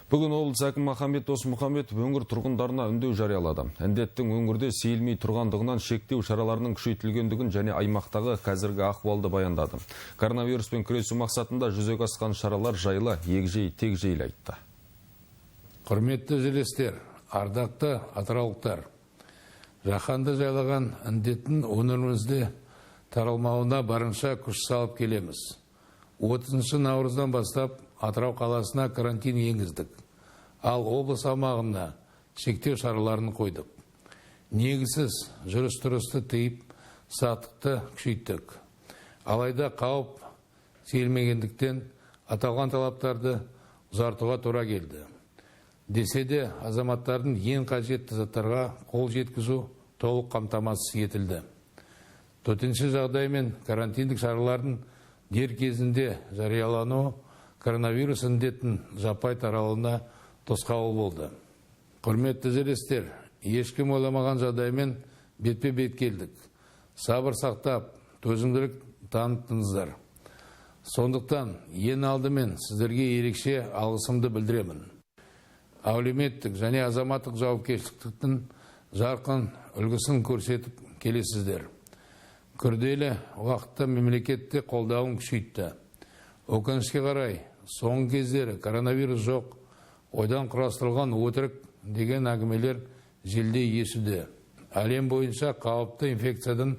Бүгін облыс әкімі Махамбет Досмұхамбетов өңір тұрғындарына үндеу жариялады. Індеттің өңірде сейілмей тұрғандығынан шектеу шараларының күшейтілгендігін және аймақтағы қазіргі ахуалды баяндады. Коронавируспен күресу мақсатында жүзеге асқан шаралар жайлы егжей-тегжейлі айтты. Құрметті жерлестер, ардақты атыраулықтар, жаһанды жайлаған індеттің өңірімізде таралмауына барынша күш салып келеміз. 30 наурыздан бастап Атырау қаласына карантин енгіздік. Ал облыс аумағына шектеу шараларын қойдық. Негізсіз жүріс-тұрысты тыйып, сақтықты күшейттік. Алайда қауіп сейілмегендіктен аталған талаптарды ұзартуға тура келді. Десе де азаматтардың ең қажетті заттарға қол жеткізу толық қамтамасыз етілді. Төтенше жағдай мен карантиндік шаралардың дер кезінде жариялануы коронавирус індеттің жаппай таралуына тосқауыл болды. Құрметті жерлестер, ешкім ойламаған жағдаймен бетпе-бет келдік. Сабыр сақтап, төзімділік таныттыңыздар. Сондықтан ең алдымен сіздерге ерекше алғысымды білдіремін. Әлеуметтік және азаматтық жауапкершіліктің жарқын үлгісін көрсетіп келесіздер. Күрделі уақытта мемлекетте қолдауын күшейтті. Өкінішке қарай, соңғы кездері коронавирус жоқ, ойдан құрастырылған өтірік деген әңгімелер желдей есуде. Әлем бойынша қауіпті инфекциядан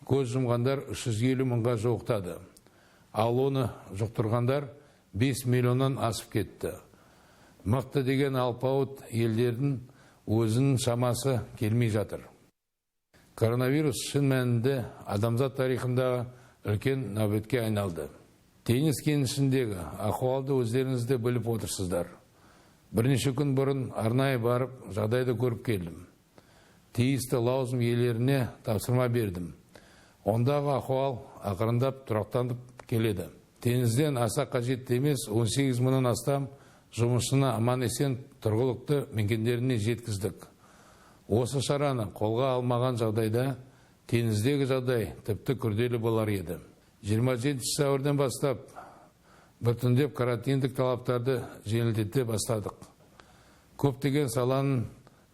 көз жұмғандар 350 мыңға жуықтады. Ал оны жұқтырғандар 5 миллионнан асып кетті. Мықты деген алпауыт елдердің өзінің шамасы келмей жатыр. Коронавирус шын мәнінде адамзат тарихындағы үлкен нәубетке айналды. Теңіз кенішіндегі ахуалды өздеріңізде біліп отырсыздар. Бірнеше күн бұрын арнайы барып, жағдайды көріп келдім. Тиісті лауазым иелеріне тапсырма бердім. Ондағы ахуал ақырындап тұрақтанып келеді. Теңізден аса қажетті емес 18 мыңнан астам жұмысшыны аман-есен тұрғылықты мекендеріне жеткіздік. Осы шараны қолға алмаған жағдайда теңіздегі жағдай тіпті күрделі болар еді. 27 сәуірден бастап біртіндеп карантиндік талаптарды жеңілдете бастадық. Көптеген саланың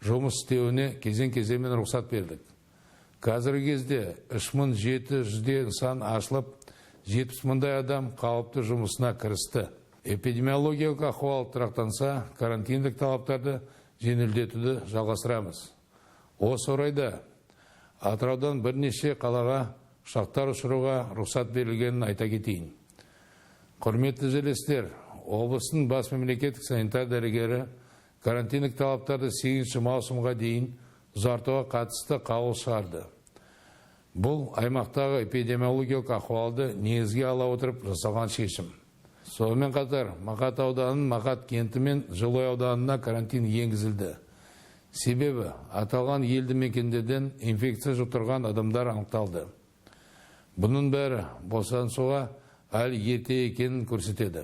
жұмыс істеуіне кезең-кезеңмен рұқсат бердік. Қазіргі кезде 3700 нысан ашылып, 70 мыңдай адам қауіпті жұмысына кірісті. Эпидемиологиялық ахуал тұрақтанса, карантиндік талаптарды жеңілдетуді жалғастырамыз. Осы орайда Атыраудан бірнеше қалаға ұшақтар ұшыруға рұқсат берілгенін айта кетейін. Құрметті жерлестер, облыстың бас мемлекеттік санитар дәрігері карантиндік талаптарды 8 маусымға дейін ұзартуға қатысты қаулы шығарды. Бұл аймақтағы эпидемиологиялық ахуалды негізге ала отырып жасалған шешім. Сонымен қатар Мақат ауданының Мақат кенті мен Жылой ауданына карантин енгізілді. Себебі аталған елді мекендерден инфекция жұқтырған адамдар анықталды. Бұның бәрі босаңсуға әлі ерте екенін көрсетеді.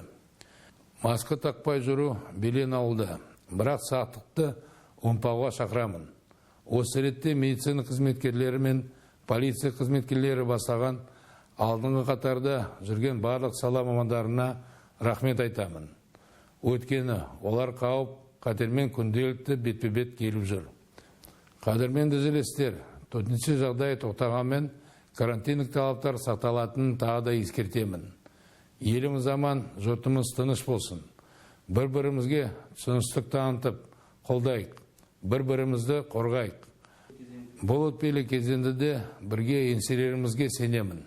Маска тақпай жүру белең алуда, бірақ сақтықты ұмытпауға шақырамын. Осы ретте медицина қызметкерлері мен полиция қызметкерлері бастаған алдыңғы қатарда жүрген барлық сала мамандарына рахмет айтамын. Өйткені олар қауіп қатермен күнделікті бетпе-бет келіп жүр. Қадірменді жерлестер, төтенше жағдай тоқтағанмен карантиндік талаптар сақталатынын тағы да ескертемін. Еліміз аман, жұртымыз тыныш болсын. Бір-бірімізге түсіністік танытып, қолдайық, бір-бірімізді қорғайық. Бұл өтпелі кезеңде де бірге еңселерімізге сенемін.